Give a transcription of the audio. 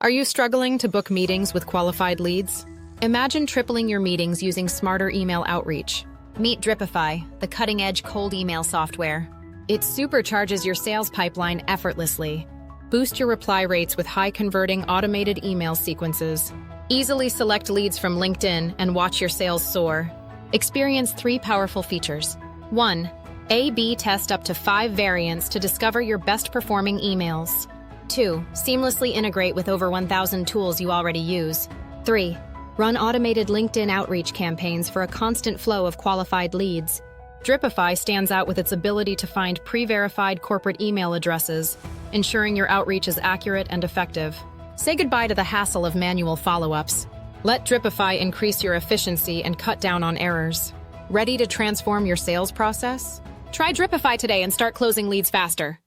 Are you struggling to book meetings with qualified leads? Imagine tripling your meetings using smarter email outreach. Meet Dripify, the cutting-edge cold email software. It supercharges your sales pipeline effortlessly. Boost your reply rates with high-converting automated email sequences. Easily select leads from LinkedIn and watch your sales soar. Experience 3 powerful features. 1. A/B test up to 5 variants to discover your best-performing emails. 2. Seamlessly integrate with over 1,000 tools you already use. 3. Run automated LinkedIn outreach campaigns for a constant flow of qualified leads. Dripify stands out with its ability to find pre-verified corporate email addresses, ensuring your outreach is accurate and effective. Say goodbye to the hassle of manual follow-ups. Let Dripify increase your efficiency and cut down on errors. Ready to transform your sales process? Try Dripify today and start closing leads faster.